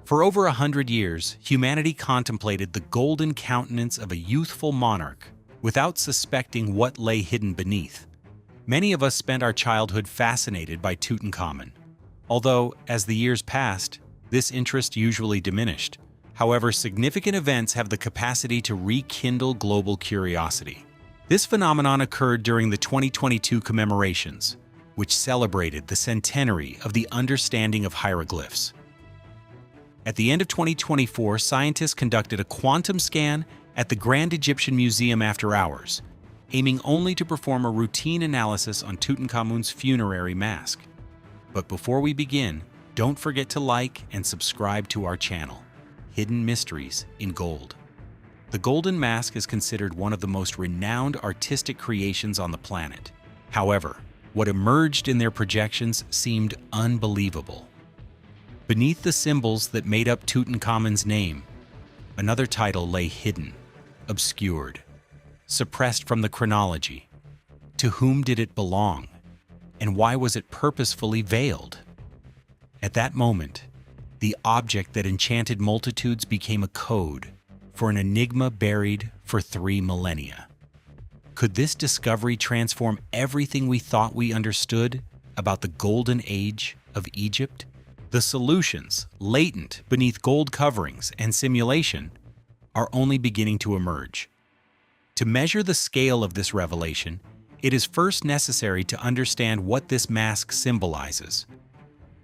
For over 100 years, humanity contemplated the golden countenance of a youthful monarch without suspecting what lay hidden beneath. Many of us spent our childhood fascinated by Tutankhamun, although, as the years passed, this interest usually diminished. However, significant events have the capacity to rekindle global curiosity. This phenomenon occurred during the 2022 commemorations, which celebrated the centenary of the understanding of hieroglyphs. At the end of 2024, scientists conducted a quantum scan at the Grand Egyptian Museum after hours, aiming only to perform a routine analysis on Tutankhamun's funerary mask. But before we begin, don't forget to like and subscribe to our channel, Hidden Mysteries in Gold. The golden mask is considered one of the most renowned artistic creations on the planet. However, what emerged in their projections seemed unbelievable. Beneath the symbols that made up Tutankhamun's name, another title lay hidden, obscured, suppressed from the chronology. To whom did it belong? And why was it purposefully veiled? At that moment, the object that enchanted multitudes became a code for an enigma buried for 3 millennia. Could this discovery transform everything we thought we understood about the golden age of Egypt? The solutions, latent beneath gold coverings and simulation, are only beginning to emerge. To measure the scale of this revelation, it is first necessary to understand what this mask symbolizes.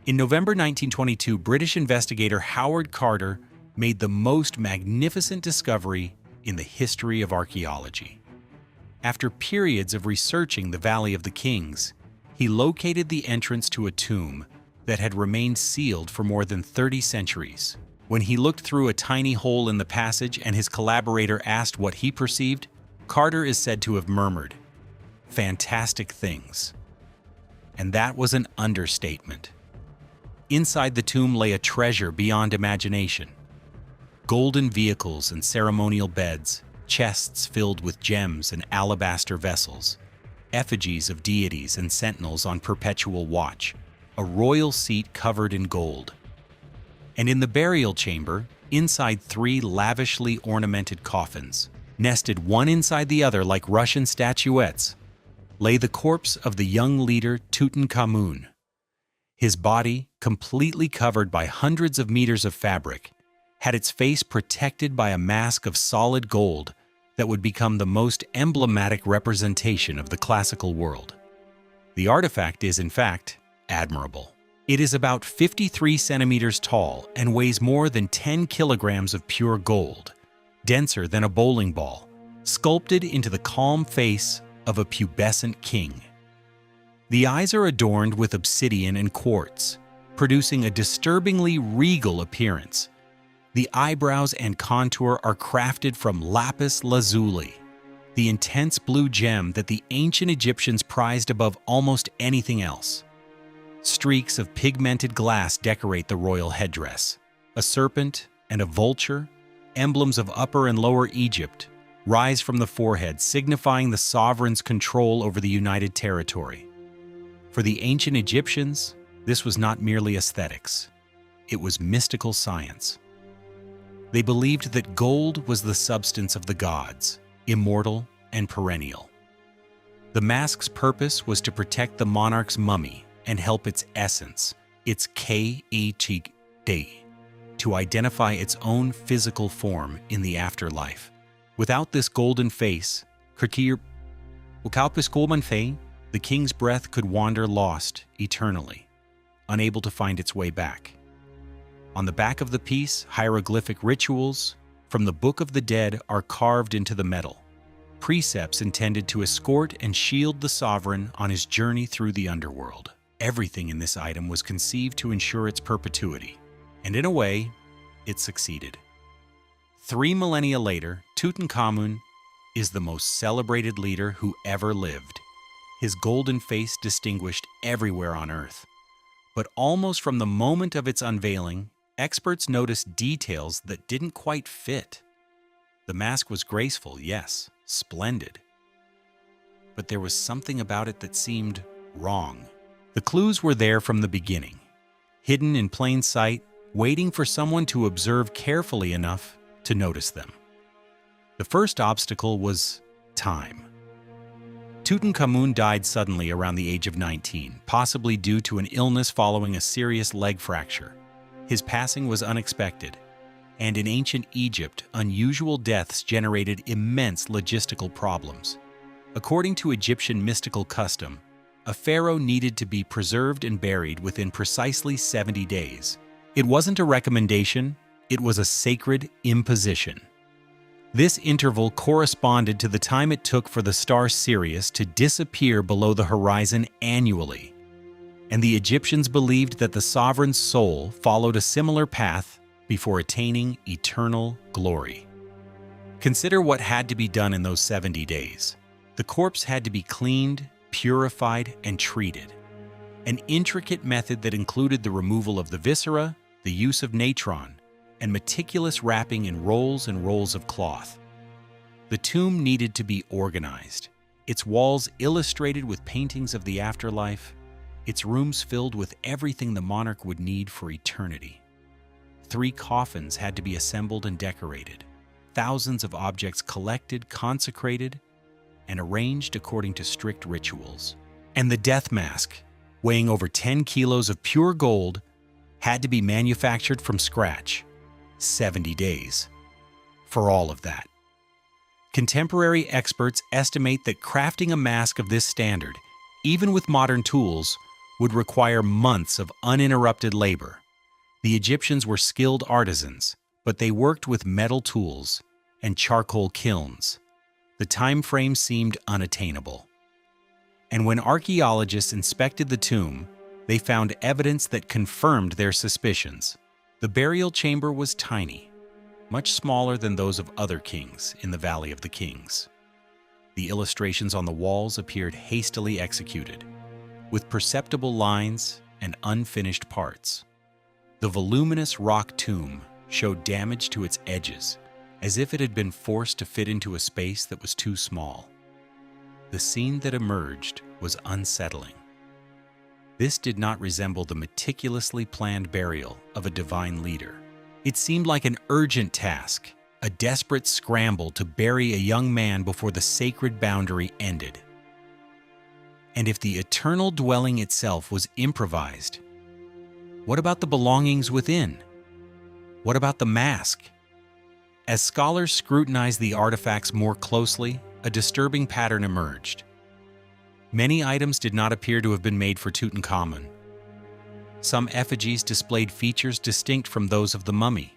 In November 1922, British investigator Howard Carter made the most magnificent discovery in the history of archaeology. After periods of researching the Valley of the Kings, he located the entrance to a tomb that had remained sealed for more than 30 centuries. When he looked through a tiny hole in the passage and his collaborator asked what he perceived, Carter is said to have murmured, "Fantastic things." And that was an understatement. Inside the tomb lay a treasure beyond imagination. Golden vehicles and ceremonial beds, chests filled with gems and alabaster vessels, effigies of deities and sentinels on perpetual watch, a royal seat covered in gold. And in the burial chamber, inside 3 lavishly ornamented coffins, nested one inside the other like Russian statuettes, lay the corpse of the young leader Tutankhamun. His body, completely covered by hundreds of meters of fabric, had its face protected by a mask of solid gold that would become the most emblematic representation of the classical world. The artifact is, in fact, admirable. It is about 53 centimeters tall and weighs more than 10 kilograms of pure gold, denser than a bowling ball, sculpted into the calm face of a pubescent king. The eyes are adorned with obsidian and quartz, producing a disturbingly regal appearance. The eyebrows and contour are crafted from lapis lazuli, the intense blue gem that the ancient Egyptians prized above almost anything else. Streaks of pigmented glass decorate the royal headdress. A serpent and a vulture, emblems of Upper and Lower Egypt, rise from the forehead, signifying the sovereign's control over the United Territory. For the ancient Egyptians, this was not merely aesthetics. It was mystical science. They believed that gold was the substance of the gods, immortal and perennial. The mask's purpose was to protect the monarch's mummy and help its essence, its K-E-T-D, to identify its own physical form in the afterlife. Without this golden face, the king's breath could wander lost eternally, unable to find its way back. On the back of the piece, hieroglyphic rituals from the Book of the Dead are carved into the metal, precepts intended to escort and shield the sovereign on his journey through the underworld. Everything in this item was conceived to ensure its perpetuity, and in a way, it succeeded. 3 millennia later, Tutankhamun is the most celebrated leader who ever lived. His golden face distinguished everywhere on Earth. But almost from the moment of its unveiling, experts noticed details that didn't quite fit. The mask was graceful, yes, splendid. But there was something about it that seemed wrong. The clues were there from the beginning. Hidden in plain sight, waiting for someone to observe carefully enough to notice them. The first obstacle was time. Tutankhamun died suddenly around the age of 19, possibly due to an illness following a serious leg fracture. His passing was unexpected, and in ancient Egypt, unusual deaths generated immense logistical problems. According to Egyptian mystical custom, a pharaoh needed to be preserved and buried within precisely 70 days. It wasn't a recommendation, it was a sacred imposition. This interval corresponded to the time it took for the star Sirius to disappear below the horizon annually, and the Egyptians believed that the sovereign's soul followed a similar path before attaining eternal glory. Consider what had to be done in those 70 days. The corpse had to be cleaned, purified, and treated. An intricate method that included the removal of the viscera, the use of natron, and meticulous wrapping in rolls and rolls of cloth. The tomb needed to be organized, its walls illustrated with paintings of the afterlife, its rooms filled with everything the monarch would need for eternity. 3 coffins had to be assembled and decorated, thousands of objects collected, consecrated, and arranged according to strict rituals. And the death mask, weighing over 10 kilos of pure gold, had to be manufactured from scratch. 70 days for all of that. Contemporary experts estimate that crafting a mask of this standard, even with modern tools, would require months of uninterrupted labor. The Egyptians were skilled artisans, but they worked with metal tools and charcoal kilns. The time frame seemed unattainable. And when archaeologists inspected the tomb, they found evidence that confirmed their suspicions. The burial chamber was tiny, much smaller than those of other kings in the Valley of the Kings. The illustrations on the walls appeared hastily executed, with perceptible lines and unfinished parts. The voluminous rock tomb showed damage to its edges, as if it had been forced to fit into a space that was too small. The scene that emerged was unsettling. This did not resemble the meticulously planned burial of a divine leader. It seemed like an urgent task, a desperate scramble to bury a young man before the sacred boundary ended. And if the eternal dwelling itself was improvised, what about the belongings within? What about the mask? As scholars scrutinized the artifacts more closely, a disturbing pattern emerged. Many items did not appear to have been made for Tutankhamun. Some effigies displayed features distinct from those of the mummy.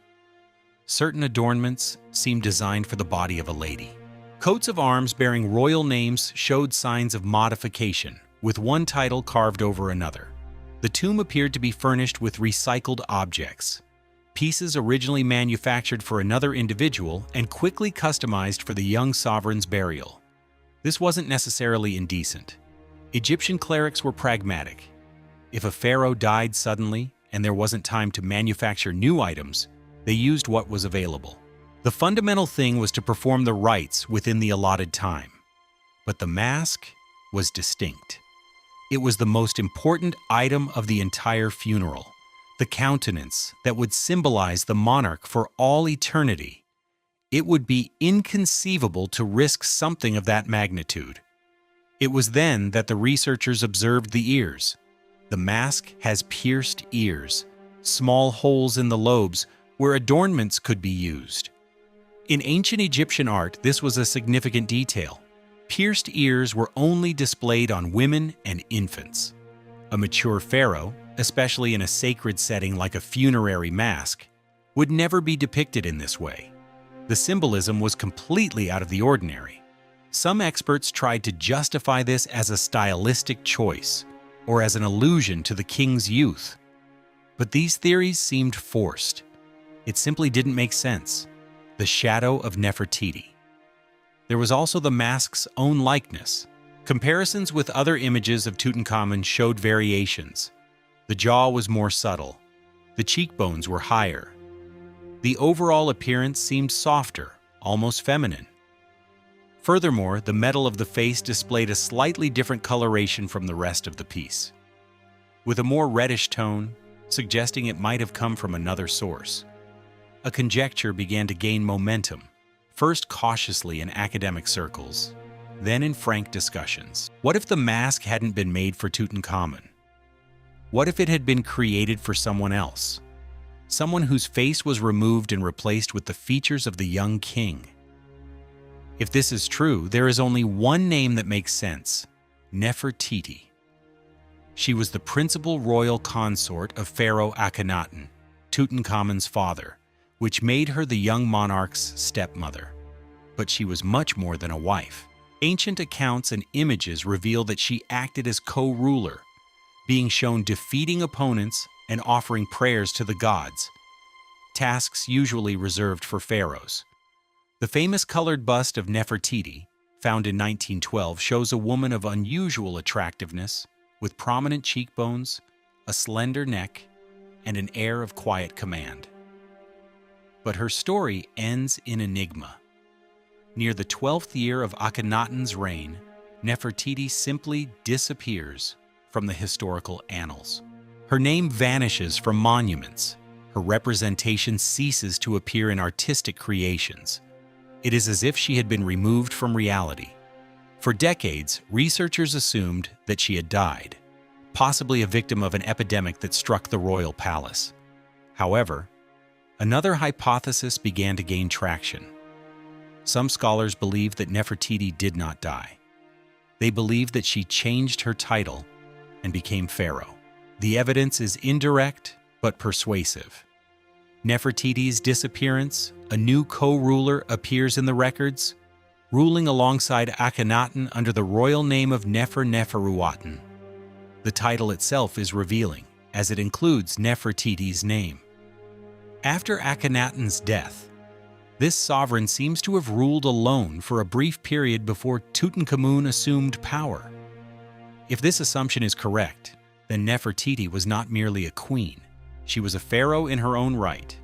Certain adornments seemed designed for the body of a lady. Coats of arms bearing royal names showed signs of modification, with one title carved over another. The tomb appeared to be furnished with recycled objects, pieces originally manufactured for another individual and quickly customized for the young sovereign's burial. This wasn't necessarily indecent. Egyptian clerics were pragmatic. If a pharaoh died suddenly and there wasn't time to manufacture new items, they used what was available. The fundamental thing was to perform the rites within the allotted time. But the mask was distinct. It was the most important item of the entire funeral, the countenance that would symbolize the monarch for all eternity. It would be inconceivable to risk something of that magnitude. It was then that the researchers observed the ears. The mask has pierced ears, small holes in the lobes where adornments could be used. In ancient Egyptian art, this was a significant detail. Pierced ears were only displayed on women and infants. A mature pharaoh, especially in a sacred setting like a funerary mask, would never be depicted in this way. The symbolism was completely out of the ordinary. Some experts tried to justify this as a stylistic choice or as an allusion to the king's youth. But these theories seemed forced. It simply didn't make sense. The shadow of Nefertiti. There was also the mask's own likeness. Comparisons with other images of Tutankhamun showed variations. The jaw was more subtle. The cheekbones were higher. The overall appearance seemed softer, almost feminine. Furthermore, the metal of the face displayed a slightly different coloration from the rest of the piece. With a more reddish tone, suggesting it might have come from another source. A conjecture began to gain momentum, first cautiously in academic circles, then in frank discussions. What if the mask hadn't been made for Tutankhamun? What if it had been created for someone else? Someone whose face was removed and replaced with the features of the young king? If this is true, there is only one name that makes sense: Nefertiti. She was the principal royal consort of Pharaoh Akhenaten, Tutankhamun's father, which made her the young monarch's stepmother. But she was much more than a wife. Ancient accounts and images reveal that she acted as co-ruler, being shown defeating opponents and offering prayers to the gods, tasks usually reserved for pharaohs. The famous colored bust of Nefertiti, found in 1912, shows a woman of unusual attractiveness, with prominent cheekbones, a slender neck, and an air of quiet command. But her story ends in enigma. Near the 12th year of Akhenaten's reign, Nefertiti simply disappears from the historical annals. Her name vanishes from monuments. Her representation ceases to appear in artistic creations. It is as if she had been removed from reality. For decades, researchers assumed that she had died, possibly a victim of an epidemic that struck the royal palace. However, another hypothesis began to gain traction. Some scholars believe that Nefertiti did not die. They believe that she changed her title and became pharaoh. The evidence is indirect but persuasive. Nefertiti's disappearance, a new co-ruler appears in the records, ruling alongside Akhenaten under the royal name of Neferuaten. The title itself is revealing, as it includes Nefertiti's name. After Akhenaten's death, this sovereign seems to have ruled alone for a brief period before Tutankhamun assumed power. If this assumption is correct, then Nefertiti was not merely a queen. She was a pharaoh in her own right,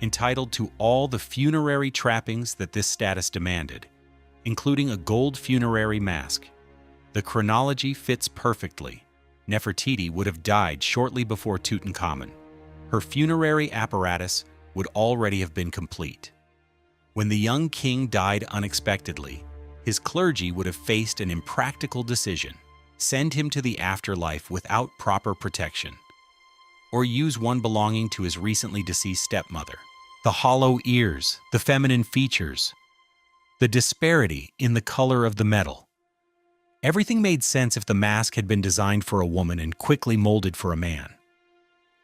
entitled to all the funerary trappings that this status demanded, including a gold funerary mask. The chronology fits perfectly. Nefertiti would have died shortly before Tutankhamun. Her funerary apparatus would already have been complete. When the young king died unexpectedly, his clergy would have faced an impractical decision: send him to the afterlife without proper protection, or use one belonging to his recently deceased stepmother. The hollow ears, the feminine features, the disparity in the color of the metal. Everything made sense if the mask had been designed for a woman and quickly molded for a man.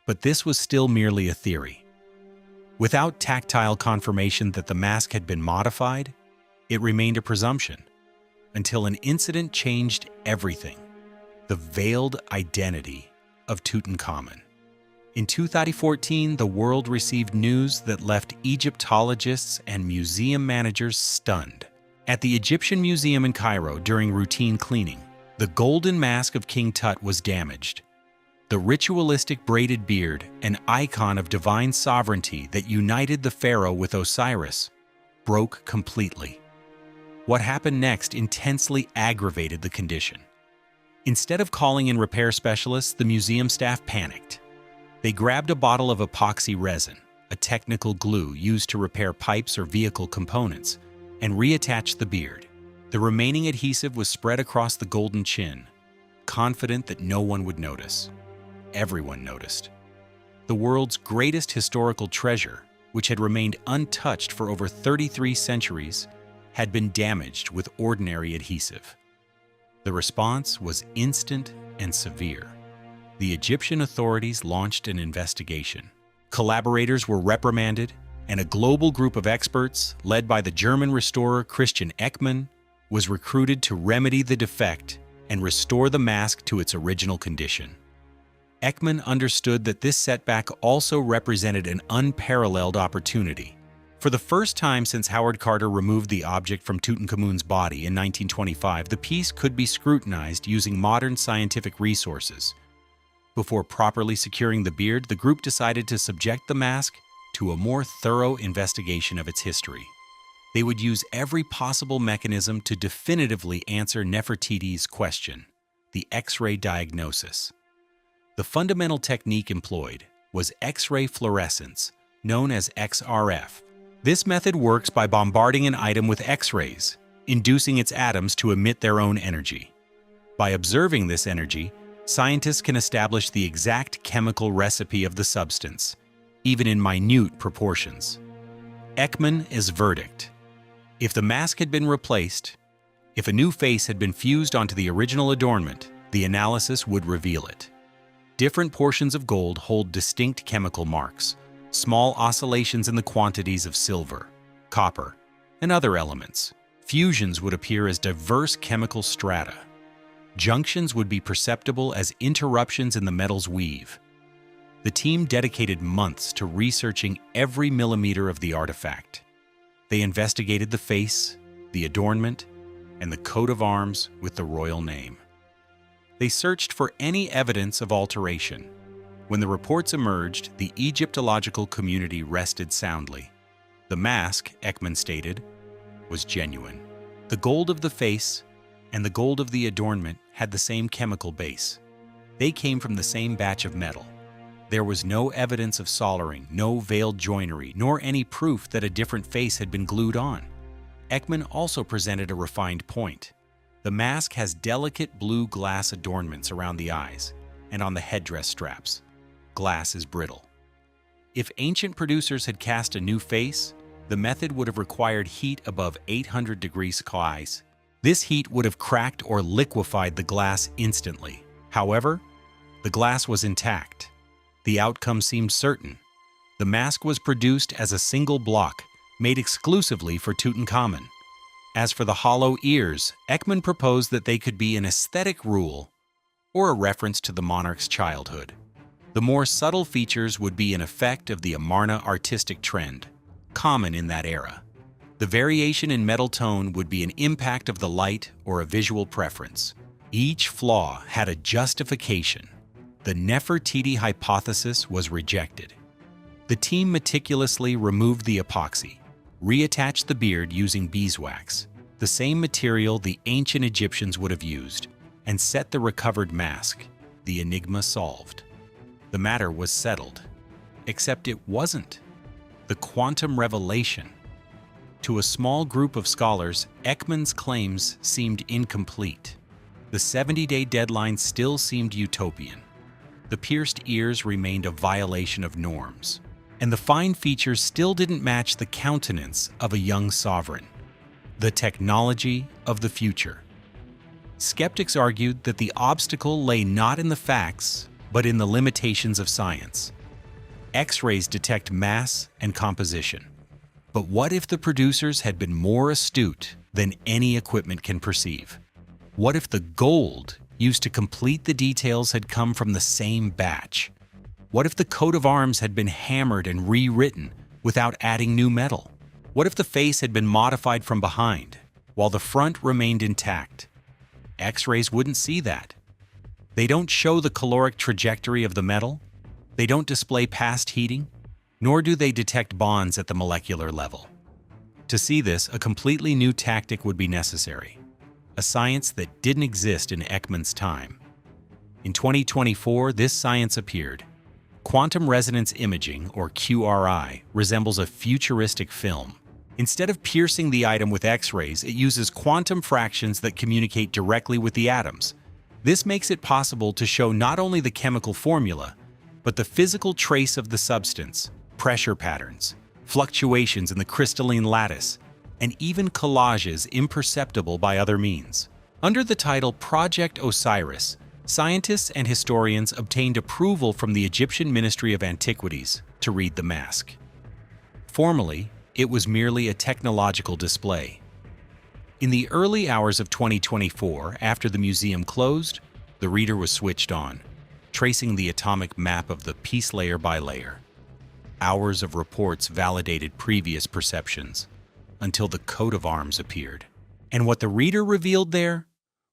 But this was still merely a theory. Without tactile confirmation that the mask had been modified, it remained a presumption, until an incident changed everything: the veiled identity of Tutankhamun. In 2014, the world received news that left Egyptologists and museum managers stunned. At the Egyptian Museum in Cairo, during routine cleaning, the golden mask of King Tut was damaged. The ritualistic braided beard, an icon of divine sovereignty that united the pharaoh with Osiris, broke completely. What happened next intensely aggravated the condition. Instead of calling in repair specialists, the museum staff panicked. They grabbed a bottle of epoxy resin, a technical glue used to repair pipes or vehicle components, and reattached the beard. The remaining adhesive was spread across the golden chin, confident that no one would notice. Everyone noticed. The world's greatest historical treasure, which had remained untouched for over 33 centuries, had been damaged with ordinary adhesive. The response was instant and severe. The Egyptian authorities launched an investigation. Collaborators were reprimanded, and a global group of experts, led by the German restorer Christian Ekman, was recruited to remedy the defect and restore the mask to its original condition. Ekman understood that this setback also represented an unparalleled opportunity. For the first time since Howard Carter removed the object from Tutankhamun's body in 1925, the piece could be scrutinized using modern scientific resources. Before properly securing the beard, the group decided to subject the mask to a more thorough investigation of its history. They would use every possible mechanism to definitively answer Nefertiti's question: the X-ray diagnosis. The fundamental technique employed, was X-ray fluorescence, known as XRF. This method works by bombarding an item with X-rays, inducing its atoms to emit their own energy. By observing this energy, scientists can establish the exact chemical recipe of the substance, even in minute proportions. Ekman's verdict. If the mask had been replaced, if a new face had been fused onto the original adornment, the analysis would reveal it. Different portions of gold hold distinct chemical marks, small oscillations in the quantities of silver, copper, and other elements. Fusions would appear as diverse chemical strata. Junctions would be perceptible as interruptions in the metal's weave. The team dedicated months to researching every millimeter of the artifact. They investigated the face, the adornment, and the coat of arms with the royal name. They searched for any evidence of alteration. When the reports emerged, the Egyptological community rested soundly. The mask, Ekman stated, was genuine. The gold of the face and the gold of the adornment had the same chemical base. They came from the same batch of metal. There was no evidence of soldering, no veiled joinery, nor any proof that a different face had been glued on. Ekman also presented a refined point. The mask has delicate blue glass adornments around the eyes and on the headdress straps. Glass is brittle. If ancient producers had cast a new face, the method would have required heat above 800 degrees Celsius. This heat would have cracked or liquefied the glass instantly. However, the glass was intact. The outcome seemed certain. The mask was produced as a single block, made exclusively for Tutankhamun. As for the hollow ears, Ekman proposed that they could be an aesthetic rule or a reference to the monarch's childhood. The more subtle features would be an effect of the Amarna artistic trend, common in that era. The variation in metal tone would be an impact of the light or a visual preference. Each flaw had a justification. The Nefertiti hypothesis was rejected. The team meticulously removed the epoxy, reattached the beard using beeswax, the same material the ancient Egyptians would have used, and set the recovered mask. The enigma solved. The matter was settled. Except it wasn't. The quantum revelation. To a small group of scholars, Ekman's claims seemed incomplete. The 70-day deadline still seemed utopian. The pierced ears remained a violation of norms, and the fine features still didn't match the countenance of a young sovereign. The technology of the future. Skeptics argued that the obstacle lay not in the facts, but in the limitations of science. X-rays detect mass and composition. But what if the producers had been more astute than any equipment can perceive? What if the gold used to complete the details had come from the same batch? What if the coat of arms had been hammered and rewritten without adding new metal? What if the face had been modified from behind, while the front remained intact? X-rays wouldn't see that. They don't show the caloric trajectory of the metal. They don't display past heating, nor do they detect bonds at the molecular level. To see this, a completely new tactic would be necessary, a science that didn't exist in Ekman's time. In 2024, this science appeared. Quantum resonance imaging, or QRI, resembles a futuristic film. Instead of piercing the item with X-rays, it uses quantum fractions that communicate directly with the atoms. This makes it possible to show not only the chemical formula, but the physical trace of the substance, pressure patterns, fluctuations in the crystalline lattice, and even collages imperceptible by other means. Under the title Project Osiris, scientists and historians obtained approval from the Egyptian Ministry of Antiquities to read the mask. Formally, it was merely a technological display. In the early hours of 2024, after the museum closed, the reader was switched on, tracing the atomic map of the piece layer by layer. Hours of reports validated previous perceptions until the coat of arms appeared. And what the reader revealed there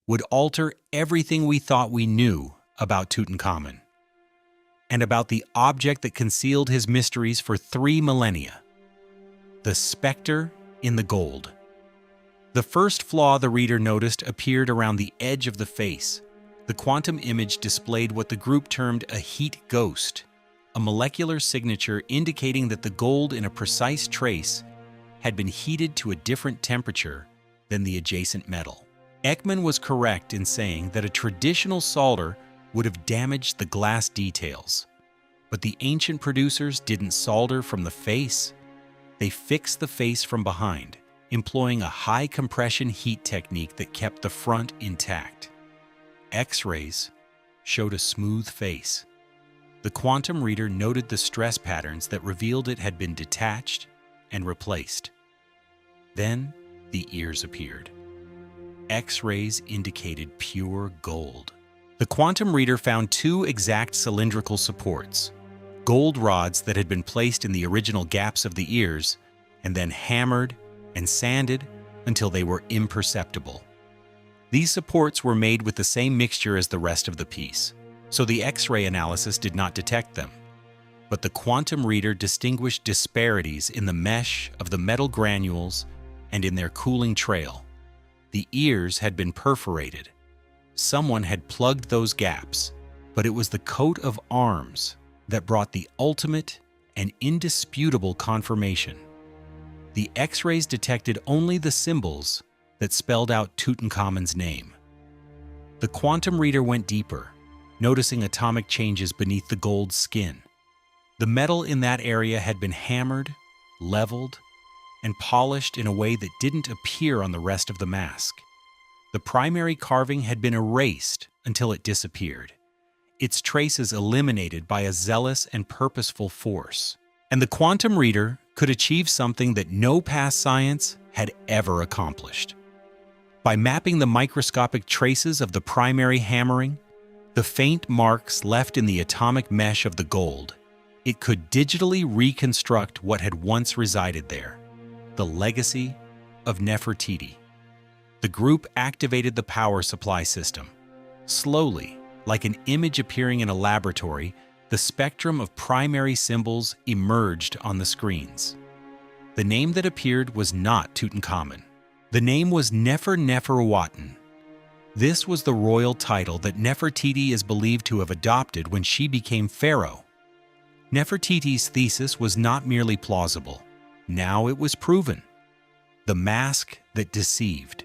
would alter everything we thought we knew about Tutankhamun and about the object that concealed his mysteries for 3 millennia. The specter in the gold. The first flaw the reader noticed appeared around the edge of the face. The quantum image displayed what the group termed a heat ghost, a molecular signature indicating that the gold in a precise trace had been heated to a different temperature than the adjacent metal. Ekman was correct in saying that a traditional solder would have damaged the glass details. But the ancient producers didn't solder from the face. They fixed the face from behind, employing a high-compression heat technique that kept the front intact. X-rays showed a smooth face. The quantum reader noted the stress patterns that revealed it had been detached and replaced. Then, the ears appeared. X-rays indicated pure gold. The quantum reader found two exact cylindrical supports, gold rods that had been placed in the original gaps of the ears and then hammered and sanded until they were imperceptible. These supports were made with the same mixture as the rest of the piece, so the X-ray analysis did not detect them. But the quantum reader distinguished disparities in the mesh of the metal granules and in their cooling trail. The ears had been perforated. Someone had plugged those gaps, but it was the coat of arms that brought the ultimate and indisputable confirmation. The X-rays detected only the symbols that spelled out Tutankhamun's name. The quantum reader went deeper, noticing atomic changes beneath the gold skin. The metal in that area had been hammered, leveled, and polished in a way that didn't appear on the rest of the mask. The primary carving had been erased until it disappeared, its traces eliminated by a zealous and purposeful force. And the quantum reader could achieve something that no past science had ever accomplished. By mapping the microscopic traces of the primary hammering, the faint marks left in the atomic mesh of the gold, it could digitally reconstruct what had once resided there, the legacy of Nefertiti. The group activated the power supply system. Slowly, like an image appearing in a laboratory, the spectrum of primary symbols emerged on the screens. The name that appeared was not Tutankhamun. The name was Nefer-Nefer-Uaten. This was the royal title that Nefertiti is believed to have adopted when she became pharaoh. Nefertiti's thesis was not merely plausible. Now it was proven. The mask that deceived.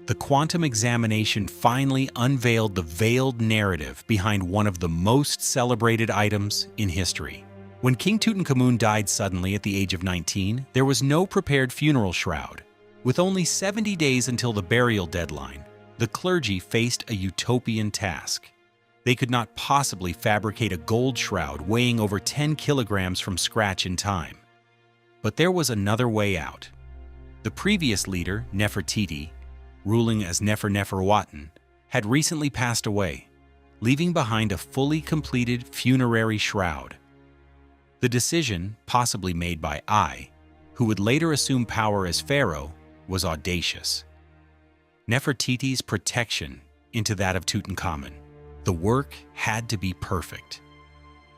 The quantum examination finally unveiled the veiled narrative behind one of the most celebrated items in history. When King Tutankhamun died suddenly at the age of 19, there was no prepared funeral shroud. With only 70 days until the burial deadline, the clergy faced a utopian task. They could not possibly fabricate a gold shroud weighing over 10 kilograms from scratch in time. But there was another way out. The previous leader, Nefertiti, ruling as Nefer-Nefer-Uaten, had recently passed away, leaving behind a fully completed funerary shroud. The decision, possibly made by Ai, who would later assume power as pharaoh, was audacious. Nefertiti's protection into that of Tutankhamun. The work had to be perfect.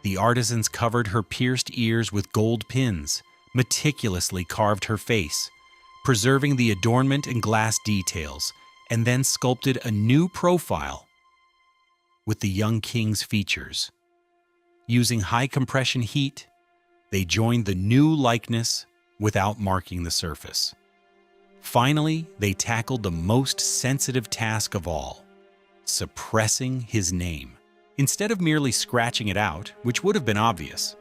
The artisans covered her pierced ears with gold pins, meticulously carved her face, preserving the adornment and glass details, and then sculpted a new profile with the young king's features. Using high-compression heat, they joined the new likeness without marking the surface. Finally, they tackled the most sensitive task of all, suppressing his name. Instead of merely scratching it out, which would have been obvious,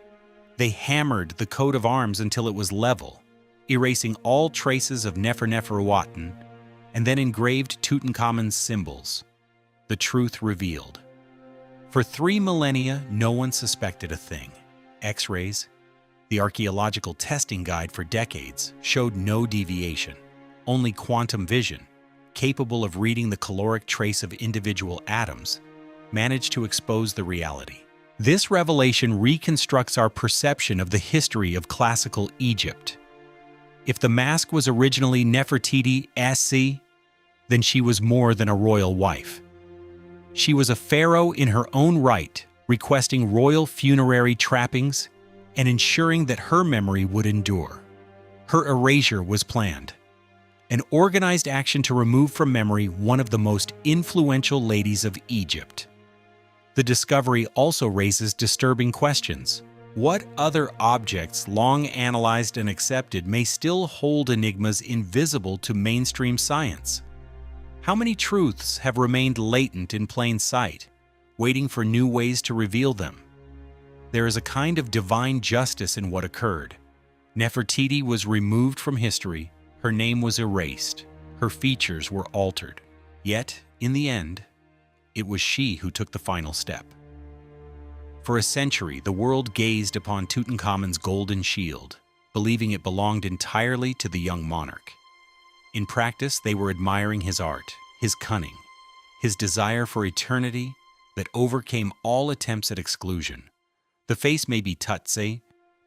they hammered the coat of arms until it was level, erasing all traces of Nefer-Nefer-Uaten, and then engraved Tutankhamun's symbols. The truth revealed. For 3 millennia, no one suspected a thing. X-rays, the archaeological testing guide for decades, showed no deviation. Only quantum vision, capable of reading the caloric trace of individual atoms, managed to expose the reality. This revelation reconstructs our perception of the history of classical Egypt. If the mask was originally Nefertiti SC, then she was more than a royal wife. She was a pharaoh in her own right, requesting royal funerary trappings and ensuring that her memory would endure. Her erasure was planned. An organized action to remove from memory one of the most influential ladies of Egypt. The discovery also raises disturbing questions. What other objects long analyzed and accepted may still hold enigmas invisible to mainstream science? How many truths have remained latent in plain sight, waiting for new ways to reveal them? There is a kind of divine justice in what occurred. Nefertiti was removed from history, her name was erased, her features were altered. Yet, in the end, it was she who took the final step. For a century, the world gazed upon Tutankhamun's golden shield, believing it belonged entirely to the young monarch. In practice, they were admiring his art, his cunning, his desire for eternity that overcame all attempts at exclusion. The face may be Tutsi,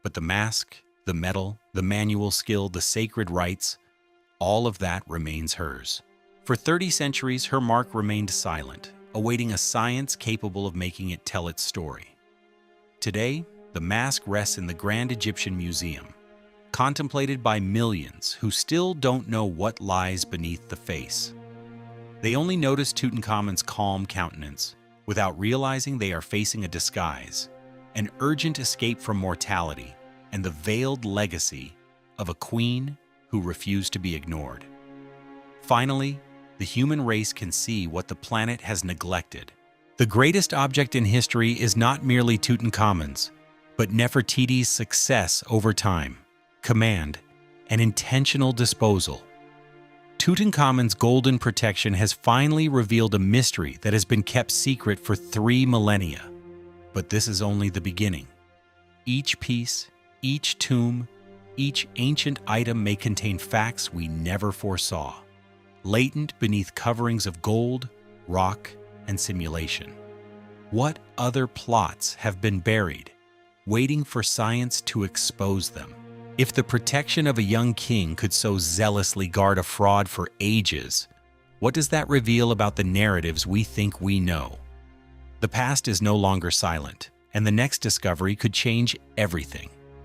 but the mask, the metal, the manual skill, the sacred rites, all of that remains hers. For 30 centuries, her mark remained silent, awaiting a science capable of making it tell its story. Today, the mask rests in the Grand Egyptian Museum, contemplated by millions who still don't know what lies beneath the face. They only notice Tutankhamun's calm countenance, without realizing they are facing a disguise, an urgent escape from mortality, and the veiled legacy of a queen who refused to be ignored. Finally, the human race can see what the planet has neglected. The greatest object in history is not merely Tutankhamun's, but Nefertiti's success over time, command, and intentional disposal. Tutankhamun's golden protection has finally revealed a mystery that has been kept secret for 3 millennia. But this is only the beginning. Each piece, each tomb, each ancient item may contain facts we never foresaw, latent beneath coverings of gold, rock, and simulation. What other plots have been buried, waiting for science to expose them? If the protection of a young king could so zealously guard a fraud for ages, what does that reveal about the narratives we think we know? The past is no longer silent, and the next discovery could change everything.